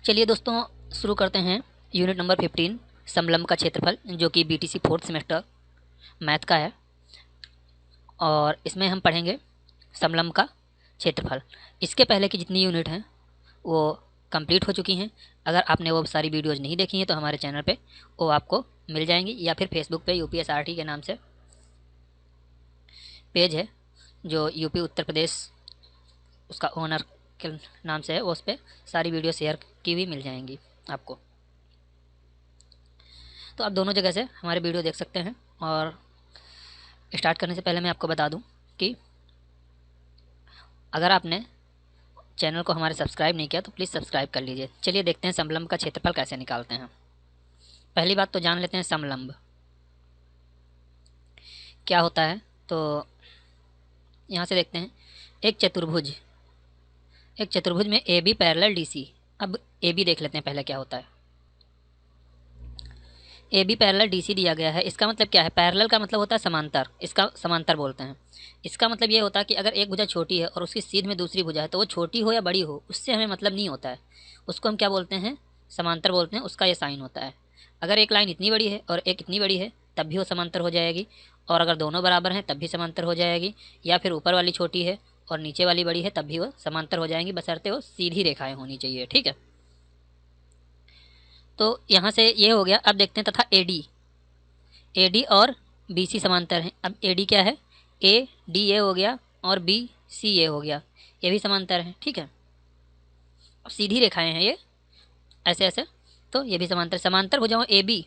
चलिए दोस्तों, शुरू करते हैं यूनिट नंबर 15 समलंब का क्षेत्रफल, जो कि बीटीसी 4th सेमेस्टर मैथ का है। और इसमें हम पढ़ेंगे समलंब का क्षेत्रफल। इसके पहले की जितनी यूनिट हैं वो कंप्लीट हो चुकी हैं। अगर आपने वो सारी वीडियोज़ नहीं देखी हैं तो हमारे चैनल पे वो आपको मिल जाएंगी, या फिर फेसबुक पे यूपीएसआरटी के नाम से पेज है जो यूपी उत्तर प्रदेश उसका ओनर के नाम से है, वो उस पर सारी वीडियो शेयर की हुई मिल जाएंगी आपको। तो आप दोनों जगह से हमारे वीडियो देख सकते हैं। और स्टार्ट करने से पहले मैं आपको बता दूं कि अगर आपने चैनल को हमारे सब्सक्राइब नहीं किया तो प्लीज़ सब्सक्राइब कर लीजिए। चलिए देखते हैं समलंब का क्षेत्रफल कैसे निकालते हैं। पहली बात तो जान लेते हैं समलंब क्या होता है। तो यहाँ से देखते हैं एक चतुर्भुज में A B parallel D C. अब ए बी देख लेते हैं पहले क्या होता है। A B parallel D C दिया गया है, इसका मतलब क्या है? पैरेलल का मतलब होता है समांतर, इसका समांतर बोलते हैं। इसका मतलब ये होता है कि अगर एक भुजा छोटी है और उसकी सीध में दूसरी भुजा है तो वो छोटी हो या बड़ी हो उससे हमें मतलब नहीं होता है, उसको हम क्या बोलते हैं? समांतर बोलते हैं। उसका ये साइन होता है। अगर एक लाइन इतनी बड़ी है और एक इतनी बड़ी है तब भी वो समांतर हो जाएगी, और अगर दोनों बराबर हैं तब भी समांतर हो जाएगी, या फिर ऊपर वाली छोटी है और नीचे वाली बड़ी है तब भी वो समांतर हो जाएंगी, बशर्ते वो सीधी रेखाएं होनी चाहिए। ठीक है, तो यहाँ से ये हो गया। अब देखते हैं तथा ए डी और बी सी समांतर हैं। अब ए डी क्या है? ए डी ए हो गया और बी सी ए हो गया, ये भी समांतर हैं। ठीक है, अब सीधी रेखाएं हैं ये, ऐसे ऐसे, तो ये भी समांतर भुजाओं ए बी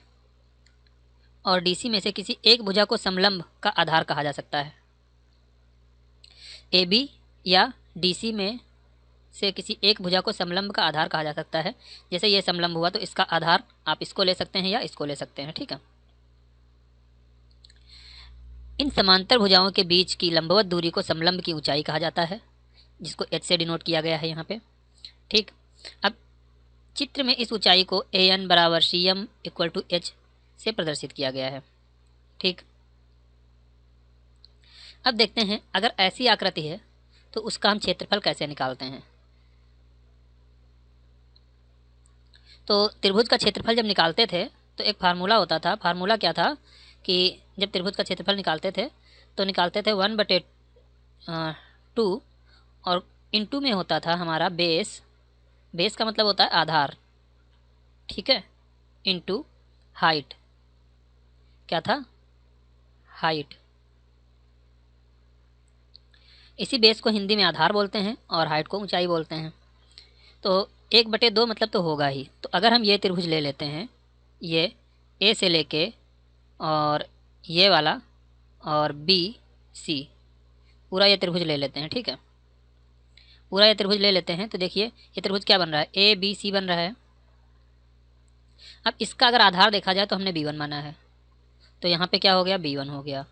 और डी सी में से किसी एक भुजा को समलंब का आधार कहा जा सकता है। ए बी या डी सी में से किसी एक भुजा को समलंब का आधार कहा जा सकता है। जैसे ये समलंब हुआ तो इसका आधार आप इसको ले सकते हैं या इसको ले सकते हैं। ठीक है, इन समांतर भुजाओं के बीच की लंबवत दूरी को समलंब की ऊंचाई कहा जाता है, जिसको h से डिनोट किया गया है यहाँ पे। ठीक, अब चित्र में इस ऊंचाई को ए एन बराबर C M equal to H से प्रदर्शित किया गया है। ठीक, अब देखते हैं अगर ऐसी आकृति है तो उसका हम क्षेत्रफल कैसे निकालते हैं। तो त्रिभुज का क्षेत्रफल जब निकालते थे तो एक फार्मूला होता था। फार्मूला क्या था कि जब त्रिभुज का क्षेत्रफल निकालते थे तो निकालते थे 1/2, और इंटू में होता था हमारा बेस। बेस का मतलब होता है आधार, ठीक है, इंटू हाइट। क्या था? हाइट। इसी बेस को हिंदी में आधार बोलते हैं और हाइट को ऊंचाई बोलते हैं। तो 1/2 मतलब तो होगा ही। तो अगर हम ये त्रिभुज ले लेते हैं, ये ए से लेके और ये वाला और बी सी, पूरा ये त्रिभुज ले लेते हैं। ठीक है, पूरा ये त्रिभुज ले लेते हैं तो देखिए ये त्रिभुज क्या बन रहा है? ए बी सी बन रहा है। अब इसका अगर आधार देखा जाए तो हमने b1 माना है, तो यहाँ पे क्या हो गया? b1 हो गया।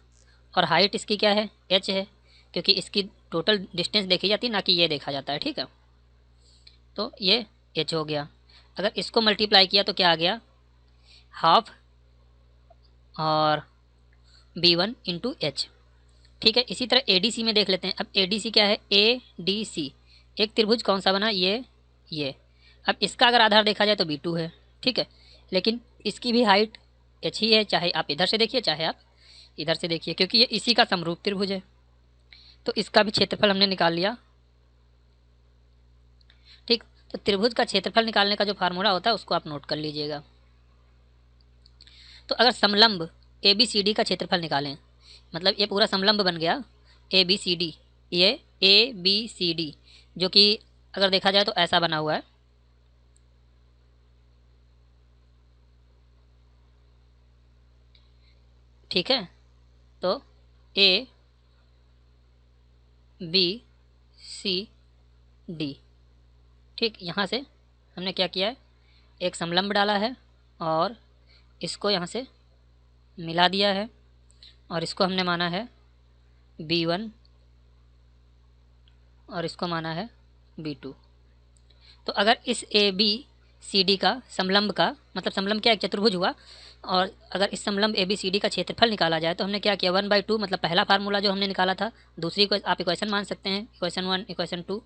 और हाइट इसकी क्या है? h है, क्योंकि इसकी टोटल डिस्टेंस देखी जाती है, ना कि ये देखा जाता है। ठीक है, तो ये h हो गया। अगर इसको मल्टीप्लाई किया तो क्या आ गया? हाफ और b1 इंटू एच। ठीक है, इसी तरह ए डी सी में देख लेते हैं। अब ए डी सी क्या है? ए डी सी एक त्रिभुज कौन सा बना? ये। अब इसका अगर आधार देखा जाए तो b2 है। ठीक है, लेकिन इसकी भी हाइट h ही है, चाहे आप इधर से देखिए चाहे आप इधर से देखिए, क्योंकि ये इसी का समरूप त्रिभुज है। तो इसका भी क्षेत्रफल हमने निकाल लिया। ठीक, तो त्रिभुज का क्षेत्रफल निकालने का जो फार्मूला होता है उसको आप नोट कर लीजिएगा। तो अगर समलंब ए बी सी डी का क्षेत्रफल निकालें, मतलब ये पूरा समलंब बन गया ए बी सी डी, ये ए बी सी डी, जो कि अगर देखा जाए तो ऐसा बना हुआ है। ठीक है, तो ए बी सी डी। ठीक, यहाँ से हमने क्या किया है? एक समलंब डाला है और इसको यहाँ से मिला दिया है, और इसको हमने माना है b1 और इसको माना है b2। तो अगर इस ए बी सी डी का समलंब का मतलब समलंब क्या? एक चतुर्भुज हुआ, और अगर इस समलंब ए बी सी डी का क्षेत्रफल निकाला जाए तो हमने क्या किया? 1/2 मतलब पहला फार्मूला जो हमने निकाला था, दूसरी को आप इक्वेशन मान सकते हैं, इक्वेशन 1 इक्वेशन 2।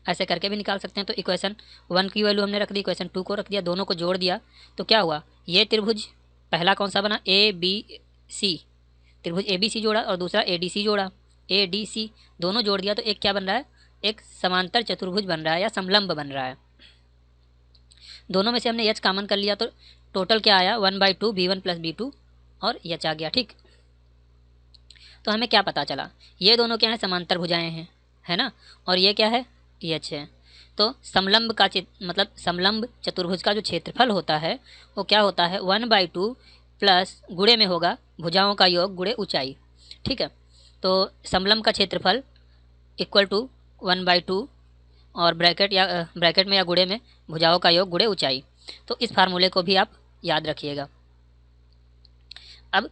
ऐसे करके भी निकाल सकते हैं। तो इक्वेशन 1 की वैल्यू हमने रख दी, इक्वेशन 2 को रख दिया, दोनों को जोड़ दिया तो क्या हुआ, ये त्रिभुज पहला कौन सा बना, ए बी सी, त्रिभुज ए बी सी जोड़ा और दूसरा ए डी सी जोड़ा, ए डी सी दोनों जोड़ दिया तो एक क्या बन रहा है, एक समांतर चतुर्भुज बन रहा है या समलंब बन रहा है। दोनों में से हमने एच कॉमन कर लिया तो टोटल क्या आया, 1/2 b1 प्लस b2 और एच आ गया। ठीक, तो हमें क्या पता चला, ये दोनों क्या है, समांतर भुजाएं हैं, है ना, और ये क्या है, एच है। तो समलंब का मतलब समलंब चतुर्भुज का जो क्षेत्रफल होता है वो क्या होता है, 1/2 प्लस गुणे में होगा भुजाओं का योग गुणे ऊंचाई। ठीक है, तो समलंब का क्षेत्रफल इक्वल टू 1/2 और ब्रैकेट में या गुणे में भुजाओं का योग गुणे ऊंचाई। तो इस फार्मूले को भी आप याद रखिएगा। अब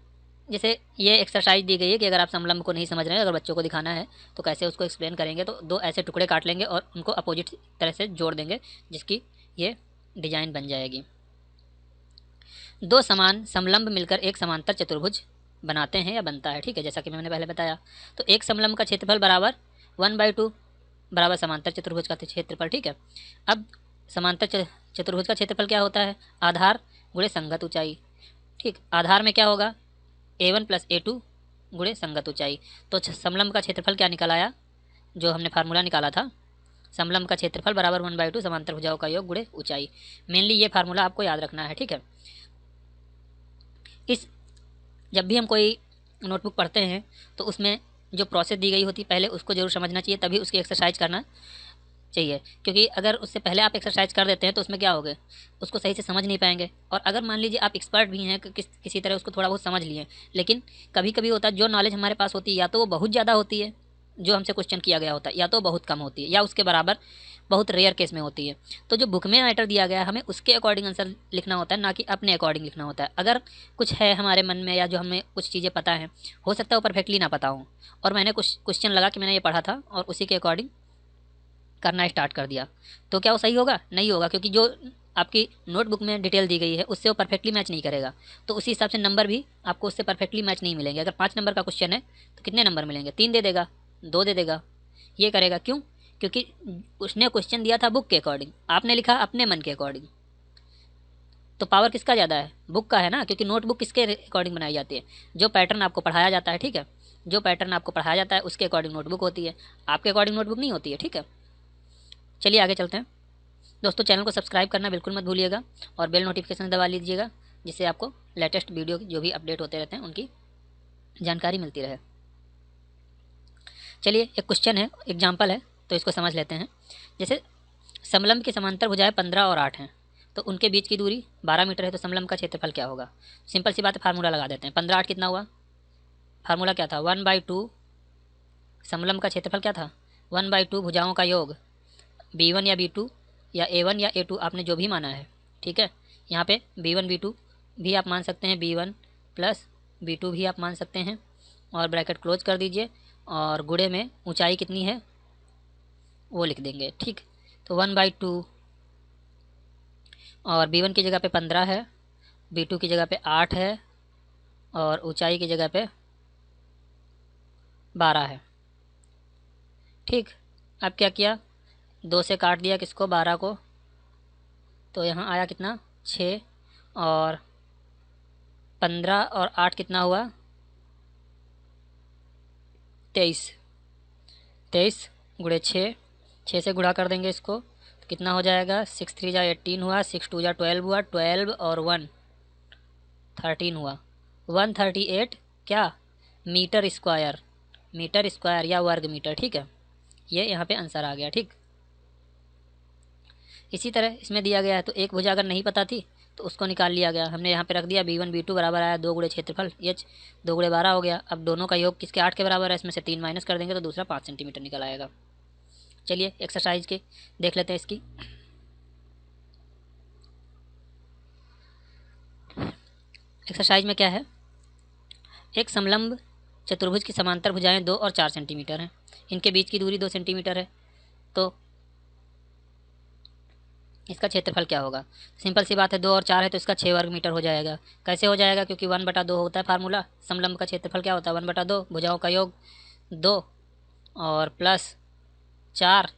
जैसे ये एक्सरसाइज दी गई है कि अगर आप समलंब को नहीं समझ रहे हैं, अगर बच्चों को दिखाना है तो कैसे उसको एक्सप्लेन करेंगे, तो दो ऐसे टुकड़े काट लेंगे और उनको अपोजिट तरह से जोड़ देंगे जिसकी ये डिजाइन बन जाएगी। दो समान समलंब मिलकर एक समांतर चतुर्भुज बनाते हैं या बनता है। ठीक है, जैसा कि मैंने पहले बताया। तो एक समलंब का क्षेत्रफल बराबर 1/2 बराबर समांतर चतुर्भुज का क्षेत्रफल। ठीक है, अब समांतर चतुर्भुज का क्षेत्रफल क्या होता है, आधार गुणे संगत ऊंचाई। ठीक, आधार में क्या होगा, a1 प्लस a2 गुणे संगत ऊंचाई। तो समलंब का क्षेत्रफल क्या निकल आया, जो हमने फार्मूला निकाला था, समलंब का क्षेत्रफल बराबर 1/2 समांतर भुजाओं का योग गुणे ऊंचाई। मेनली ये फार्मूला आपको याद रखना है। ठीक है, इस जब भी हम कोई नोटबुक पढ़ते हैं तो उसमें जो प्रोसेस दी गई होती है पहले उसको जरूर समझना चाहिए, तभी उसकी एक्सरसाइज करना चाहिए। क्योंकि अगर उससे पहले आप एक्सरसाइज कर देते हैं तो उसमें क्या होगा, उसको सही से समझ नहीं पाएंगे। और अगर मान लीजिए आप एक्सपर्ट भी हैं, किसी तरह उसको थोड़ा बहुत समझ लिए, लेकिन कभी कभी होता है जो नॉलेज हमारे पास होती है या तो वो बहुत ज़्यादा होती है जो हमसे क्वेश्चन किया गया होता है, या तो बहुत कम होती है या उसके बराबर बहुत रेयर केस में होती है। तो जो बुक में मैटर दिया गया है हमें उसके अकॉर्डिंग आंसर लिखना होता है, ना कि अपने अकॉर्डिंग लिखना होता है। अगर कुछ है हमारे मन में या जो हमें कुछ चीज़ें पता है, हो सकता है वो परफेक्टली ना पता हो, और मैंने कुछ क्वेश्चन लगा कि मैंने ये पढ़ा था और उसी के अकॉर्डिंग करना स्टार्ट कर दिया, तो क्या वो सही होगा, नहीं होगा, क्योंकि जो आपकी नोटबुक में डिटेल दी गई है उससे वो परफेक्टली मैच नहीं करेगा। तो उसी हिसाब से नंबर भी आपको उससे परफेक्टली मैच नहीं मिलेंगे। अगर 5 नंबर का क्वेश्चन है तो कितने नंबर मिलेंगे, 3 दे देगा, 2 दे देगा, ये करेगा। क्यों, क्योंकि उसने क्वेश्चन दिया था बुक के अकॉर्डिंग, आपने लिखा अपने मन के अकॉर्डिंग। तो पावर किसका ज़्यादा है, बुक का है ना, क्योंकि नोटबुक किसके अकॉर्डिंग बनाई जाती है, जो पैटर्न आपको पढ़ाया जाता है। ठीक है, जो पैटर्न आपको पढ़ाया जाता है उसके अकॉर्डिंग नोटबुक होती है, आपके अकॉर्डिंग नोटबुक नहीं होती है। ठीक है, चलिए आगे चलते हैं। दोस्तों चैनल को सब्सक्राइब करना बिल्कुल मत भूलिएगा और बेल नोटिफिकेशन दबा लीजिएगा, जिससे आपको लेटेस्ट वीडियो जो भी अपडेट होते रहते हैं उनकी जानकारी मिलती रहे। चलिए एक क्वेश्चन है, एग्जाम्पल है, तो इसको समझ लेते हैं। जैसे समलंब की समांतर भुजाएं 15 और 8 हैं, तो उनके बीच की दूरी 12 मीटर है, तो समलंब का क्षेत्रफल क्या होगा। सिंपल सी बात है, फार्मूला लगा देते हैं। 15 8 कितना हुआ, फार्मूला क्या था, 1/2, समलंब का क्षेत्रफल क्या था, 1/2 भुजाओं का योग b1 या b2 या a1 या a2 आपने जो भी माना है। ठीक है, यहाँ पे b1 b2 भी आप मान सकते हैं, b1 प्लस b2 भी आप मान सकते हैं, और ब्रैकेट क्लोज कर दीजिए और गुणे में ऊंचाई कितनी है वो लिख देंगे। ठीक, तो 1/2 और b1 की जगह पे 15 है, b2 की जगह पे 8 है और ऊंचाई की जगह पे 12 है। ठीक, अब क्या किया, 2 से काट दिया किसको, 12 को, तो यहाँ आया कितना 6, और 15 और 8 कितना हुआ 23, 23 गुणे 6 से गुणा कर देंगे इसको तो कितना हो जाएगा, 6 3 जा 18 हुआ, 6 2 जा 12 हुआ, 12 और 1 13 हुआ, 138 क्या मीटर स्क्वायर या वर्ग मीटर। ठीक है, ये यहाँ पे आंसर आ गया। ठीक, इसी तरह इसमें दिया गया है, तो एक भुजा अगर नहीं पता थी तो उसको निकाल लिया गया, हमने यहाँ पे रख दिया b1 b2 बराबर आया 2 गुणे क्षेत्रफल h, 2 गुणे 12 हो गया। अब दोनों का योग किसके 8 के बराबर है, इसमें से 3 माइनस कर देंगे तो दूसरा 5 सेंटीमीटर निकल आएगा। चलिए एक्सरसाइज के देख लेते हैं इसकी। एक्सरसाइज में क्या है, एक समलंब चतुर्भुज की समांतर भुजाएं 2 और 4 सेंटीमीटर हैं, इनके बीच की दूरी 2 सेंटीमीटर है, तो इसका क्षेत्रफल क्या होगा। सिंपल सी बात है, 2 और 4 है तो इसका 6 वर्ग मीटर हो जाएगा। कैसे हो जाएगा, क्योंकि 1/2 होता है फार्मूला, समलंब का क्षेत्रफल क्या होता है 1/2, भुजाओं का योग 2 और प्लस 4,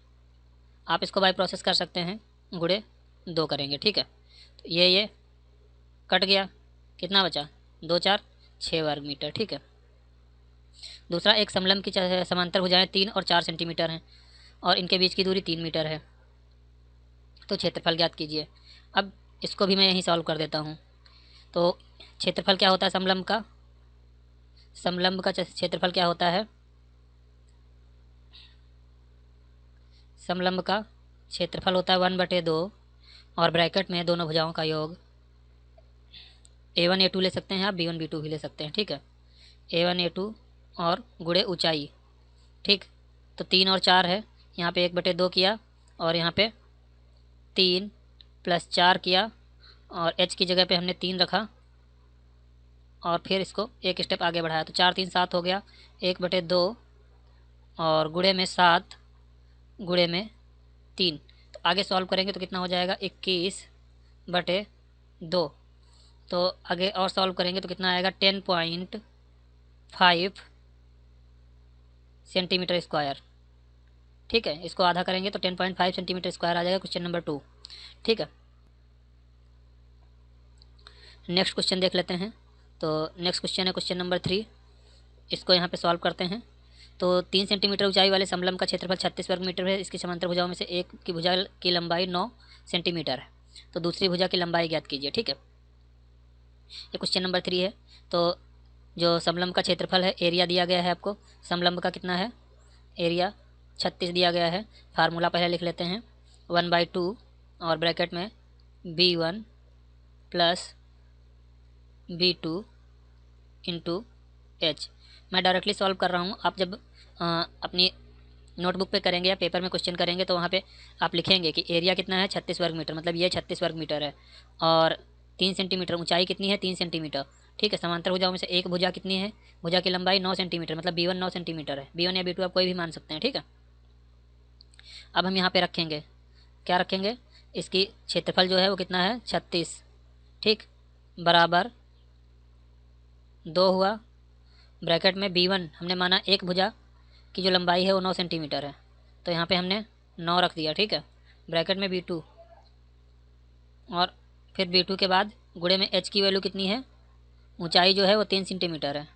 आप इसको बाय प्रोसेस कर सकते हैं, गुणे 2 करेंगे, ठीक है। तो ये कट गया, कितना बचा, 2 4 6 वर्ग मीटर, ठीक है। दूसरा, एक समलंब की समांतर भुजाएं 3 और 4 सेंटीमीटर हैं और इनके बीच की दूरी 3 मीटर है, तो क्षेत्रफल ज्ञात कीजिए। अब इसको भी मैं यहीं सॉल्व कर देता हूँ। तो क्षेत्रफल क्या होता है समलंब का, समलंब का क्षेत्रफल क्या होता है, समलंब का क्षेत्रफल होता है 1/2 और ब्रैकेट में दोनों भुजाओं का योग, A1 A2 ले सकते हैं आप, B1 B2 भी ले सकते हैं, ठीक है। A1 A2 और गुणे ऊंचाई, ठीक। तो 3 और 4 है, यहाँ पे 1/2 किया और यहाँ पे 3 + 4 किया और h की जगह पे हमने 3 रखा और फिर इसको एक स्टेप आगे बढ़ाया, तो 4 3 7 हो गया, 1/2 और गुणे में 7 गुणे में 3। तो आगे सॉल्व करेंगे तो कितना हो जाएगा, 21/2। तो आगे और सॉल्व करेंगे तो कितना आएगा, 10.5 सेंटीमीटर स्क्वायर, ठीक है। इसको आधा करेंगे तो 10.5 सेंटीमीटर स्क्वायर आ जाएगा, क्वेश्चन नंबर 2, ठीक है। नेक्स्ट क्वेश्चन देख लेते हैं। तो नेक्स्ट क्वेश्चन है क्वेश्चन नंबर 3, इसको यहाँ पे सॉल्व करते हैं। तो 3 सेंटीमीटर ऊंचाई वाले समलंब का क्षेत्रफल 36 वर्ग मीटर है। इसकी समांतर भुजाओं में से एक की भुजा की लंबाई 9 सेंटीमीटर है, तो दूसरी भुजा की लंबाई ज्ञात कीजिए, ठीक है। ये क्वेश्चन नंबर 3 है। तो जो समलंब का क्षेत्रफल है, एरिया दिया गया है आपको, समलंब का कितना है, एरिया 36 दिया गया है। फार्मूला पहले लिख लेते हैं, 1/2 और ब्रैकेट में B1 + B2 इंटू H। मैं डायरेक्टली सॉल्व कर रहा हूँ, आप जब अपनी नोटबुक पे करेंगे या पेपर में क्वेश्चन करेंगे तो वहाँ पे आप लिखेंगे कि एरिया कितना है, 36 वर्ग मीटर, मतलब ये 36 वर्ग मीटर है और 3 सेंटीमीटर, ऊंचाई कितनी है, 3 सेंटीमीटर, ठीक है। समांतर भुजाओं में से एक भुजा कितनी है, भुजा की लंबाई 9 सेंटीमीटर, मतलब B1 9 सेंटीमीटर है। B1 या B2 आप कोई भी मान सकते हैं, ठीक है। अब हम यहाँ पे रखेंगे, क्या रखेंगे, इसकी क्षेत्रफल जो है वो कितना है, 36, ठीक, बराबर 2 हुआ। ब्रैकेट में B1 हमने माना एक भुजा की जो लंबाई है वो 9 सेंटीमीटर है, तो यहाँ पे हमने 9 रख दिया, ठीक है। ब्रैकेट में B2 और फिर B2 के बाद गुणे में H की वैल्यू कितनी है, ऊंचाई जो है वो 3 सेंटीमीटर है,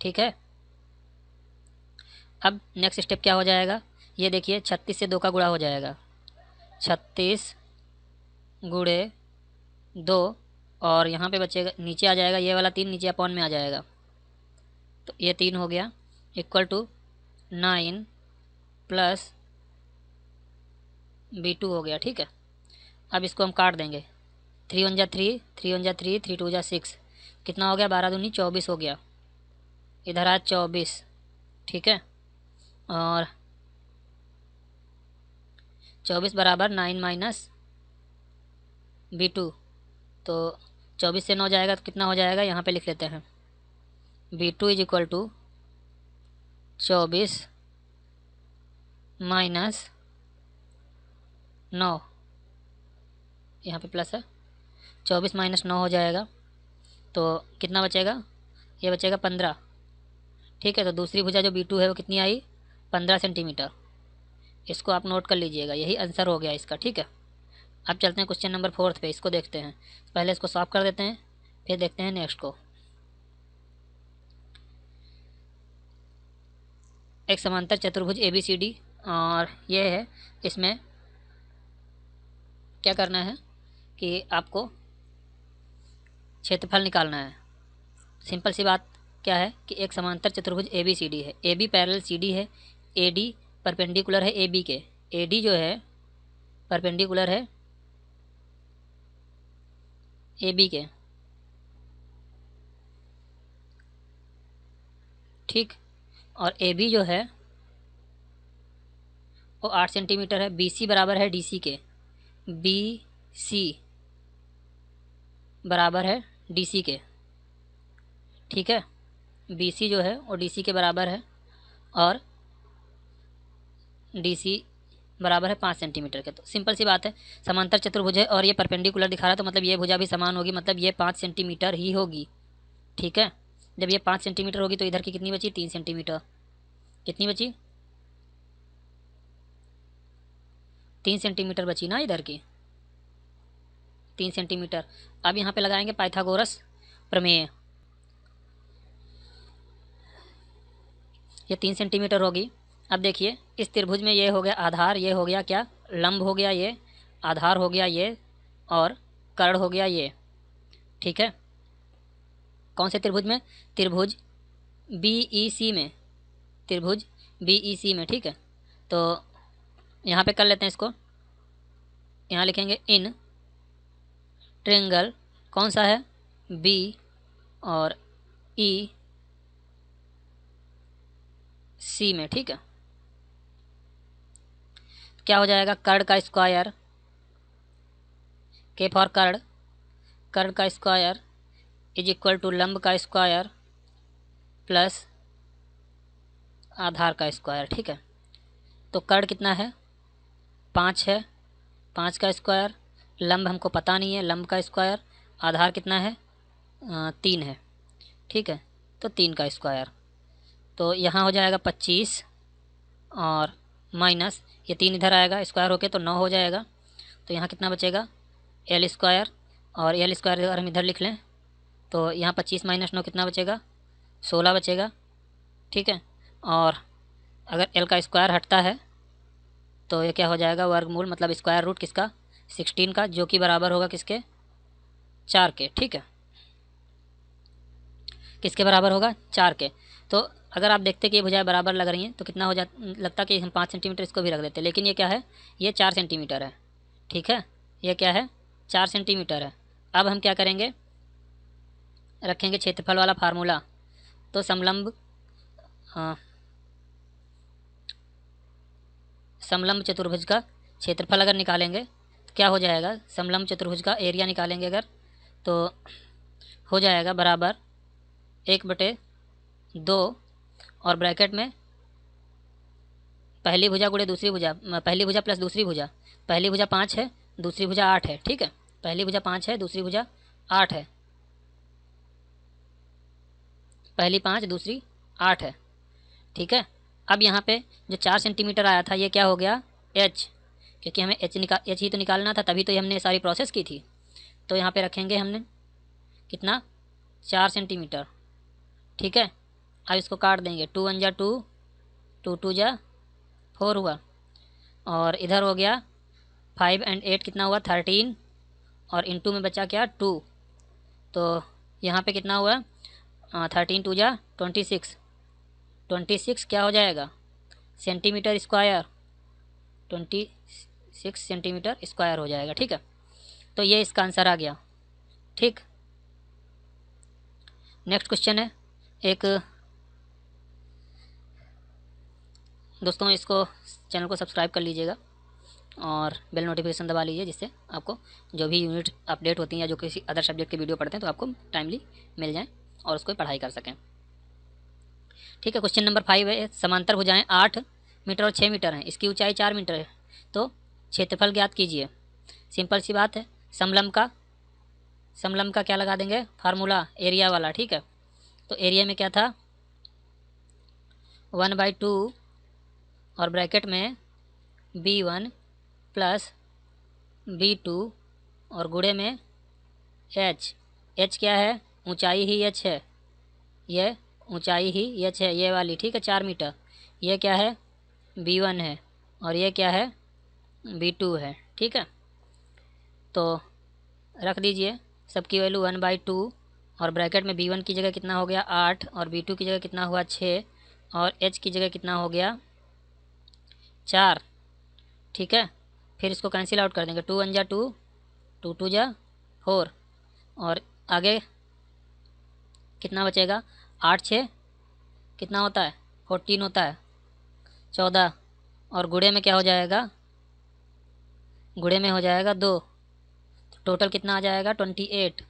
ठीक है। अब नेक्स्ट स्टेप क्या हो जाएगा, ये देखिए 36 से 2 का गुणा हो जाएगा, 36 गुणे 2 और यहाँ पे बचेगा, नीचे आ जाएगा ये वाला 3, नीचे अपॉन में आ जाएगा, तो ये 3 हो गया, इक्वल टू 9 + B2 हो गया, ठीक है। अब इसको हम काट देंगे, 3 1 जा 3, 3 1 जा 3, 3 2 जा 6, कितना हो गया, 12 दूनी 24 हो गया, इधर आया 24, ठीक है। और 24 बराबर 9 - B2, तो 24 से 9 जाएगा तो कितना हो जाएगा, यहाँ पे लिख लेते हैं, B2 = 24 - 9, यहाँ पे प्लस है, 24 - 9 हो जाएगा, तो कितना बचेगा, ये बचेगा 15, ठीक है। तो दूसरी भुजा जो B2 है वो कितनी आई, 15 सेंटीमीटर। इसको आप नोट कर लीजिएगा, यही आंसर हो गया इसका, ठीक है। अब चलते हैं क्वेश्चन नंबर 4 पे, इसको देखते हैं। पहले इसको सॉल्व कर देते हैं, फिर देखते हैं नेक्स्ट को। एक समांतर चतुर्भुज ABCD और ये है, इसमें क्या करना है कि आपको क्षेत्रफल निकालना है। सिंपल सी बात क्या है कि एक समांतर चतुर्भुज ABCD है, AB पैरेलल CD है, AD परपेंडिकुलर है AB के, AD जो है परपेंडिकुलर है AB के, ठीक। और AB जो है वो 8 सेंटीमीटर है। BC बराबर है DC के, BC बराबर है DC के, ठीक है। BC जो है वो DC के बराबर है और DC बराबर है 5 सेंटीमीटर के। तो सिंपल सी बात है, समांतर चतुर्भुज है और ये परपेंडिकुलर दिखा रहा है, तो मतलब ये भुजा भी समान होगी, मतलब ये 5 सेंटीमीटर ही होगी, ठीक है। जब ये 5 सेंटीमीटर होगी तो इधर की कितनी बची, 3 सेंटीमीटर, कितनी बची, 3 सेंटीमीटर बची ना इधर की, 3 सेंटीमीटर। अब यहाँ पे लगाएंगे पाइथागोरस प्रमेय। ये 3 सेंटीमीटर होगी। अब देखिए इस त्रिभुज में ये हो गया आधार, ये हो गया क्या, लंब हो गया, ये आधार हो गया ये, और कर्ण हो गया ये। ठीक है, कौन से त्रिभुज में, त्रिभुज BEC में, त्रिभुज BEC में। ठीक है, तो यहाँ पे कर लेते हैं इसको, यहाँ लिखेंगे इन ट्रेंगल, कौन सा है, B और EC में। ठीक है, क्या हो जाएगा, कर्ण का स्क्वायर, K फॉर कर्ण, कर्ण का स्क्वायर इज इक्वल टू लंब का स्क्वायर प्लस आधार का स्क्वायर। ठीक है, तो कर्ण कितना है, 5 है, 5 का स्क्वायर, लंब हमको पता नहीं है, लंब का स्क्वायर, आधार कितना है, 3 है। ठीक है, तो 3 का स्क्वायर, तो यहाँ हो जाएगा 25 और माइनस ये 3 इधर आएगा, स्क्वायर होके तो 9 हो जाएगा। तो यहाँ कितना बचेगा, L स्क्वायर, और L स्क्वायर अगर हम इधर लिख लें तो यहाँ 25 माइनस 9 कितना बचेगा, 16 बचेगा। ठीक है, और अगर L का स्क्वायर हटता है तो ये क्या हो जाएगा, वर्गमूल, मतलब स्क्वायर रूट किसका, 16 का, जो कि बराबर होगा किसके, 4 के। ठीक है, किसके बराबर होगा, 4 के। तो अगर आप देखते कि ये भुजाएं बराबर लग रही हैं तो कितना हो लगता कि हम 5 सेंटीमीटर इसको भी रख देते, लेकिन ये क्या है, ये 4 सेंटीमीटर है। ठीक है, ये क्या है, 4 सेंटीमीटर है। अब हम क्या करेंगे, रखेंगे क्षेत्रफल वाला फार्मूला। तो समलंब समलंब चतुर्भुज का क्षेत्रफल अगर निकालेंगे तो क्या हो जाएगा, समलंब चतुर्भुज का एरिया निकालेंगे अगर, तो हो जाएगा बराबर 1/2 और ब्रैकेट में पहली भुजा गुणे दूसरी भुजा, पहली भुजा प्लस दूसरी भुजा, पहली भुजा 5 है, दूसरी भुजा 8 है। ठीक है, पहली भुजा 5 है, दूसरी भुजा 8 है, पहली 5 दूसरी 8 है। ठीक है, अब यहाँ पे जो 4 सेंटीमीटर आया था ये क्या हो गया, H, क्योंकि हमें H ही तो निकालना था, तभी तो हमने सारी प्रोसेस की थी। तो यहाँ पे रखेंगे हमने कितना, 4 सेंटीमीटर। ठीक है, अब इसको काट देंगे, 2 1 जा 2, 2 2 जा 4 हुआ, और इधर हो गया 5 और 8 कितना हुआ, 13, और इनटू में बचा क्या, 2। तो यहाँ पे कितना हुआ, 13 2 जा 26, 26 क्या हो जाएगा, सेंटीमीटर स्क्वायर, 26 सेंटीमीटर स्क्वायर हो जाएगा। ठीक है, तो ये इसका आंसर आ गया। ठीक, नेक्स्ट क्वेश्चन है एक, दोस्तों इसको चैनल को सब्सक्राइब कर लीजिएगा और बेल नोटिफिकेशन दबा लीजिए, जिससे आपको जो भी यूनिट अपडेट होती हैं या जो किसी अदर सब्जेक्ट के वीडियो पढ़ते हैं तो आपको टाइमली मिल जाएँ और उसको पढ़ाई कर सकें। ठीक है, क्वेश्चन नंबर 5 है, समांतर भुजाएं 8 मीटर और 6 मीटर हैं, इसकी ऊंचाई 4 मीटर है, तो क्षेत्रफल ज्ञात कीजिए। सिंपल सी बात है, समलंब का क्या लगा देंगे, फार्मूला एरिया वाला। ठीक है, तो एरिया में क्या था, 1/2 और ब्रैकेट में B1 प्लस B2 और गुणे में H। H क्या है, ऊंचाई ही H है, ये ऊंचाई ही H है, ये वाली। ठीक है, 4 मीटर। ये क्या है, B1 है, और ये क्या है, B2 है। ठीक है, तो रख दीजिए सबकी वैल्यू 1/2 और ब्रैकेट में B1 की जगह कितना हो गया 8 और B2 की जगह कितना हुआ 6 और H की जगह कितना हो गया 4। ठीक है, फिर इसको कैंसिल आउट कर देंगे, 2 1 जा 2, 2 2 जा 4, और आगे कितना बचेगा, 8 6 कितना होता है, 14 होता है, 14, और गुणे में क्या हो जाएगा, गुणे में हो जाएगा 2, तो टोटल कितना आ जाएगा 28,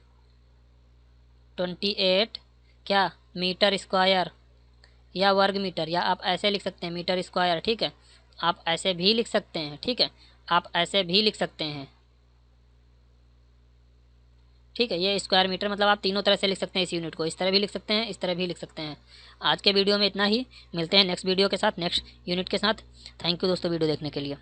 28 क्या, मीटर स्क्वायर या वर्ग मीटर, या आप ऐसे लिख सकते हैं मीटर स्क्वायर। ठीक है, आप ऐसे भी लिख सकते हैं। ठीक है, आप ऐसे भी लिख सकते हैं। ठीक है, ये स्क्वायर मीटर मतलब आप तीनों तरह से लिख सकते हैं इस यूनिट को, इस तरह भी लिख सकते हैं, इस तरह भी लिख सकते हैं। आज के वीडियो में इतना ही, मिलते हैं नेक्स्ट वीडियो के साथ, नेक्स्ट यूनिट के साथ। थैंक यू दोस्तों वीडियो देखने के लिए।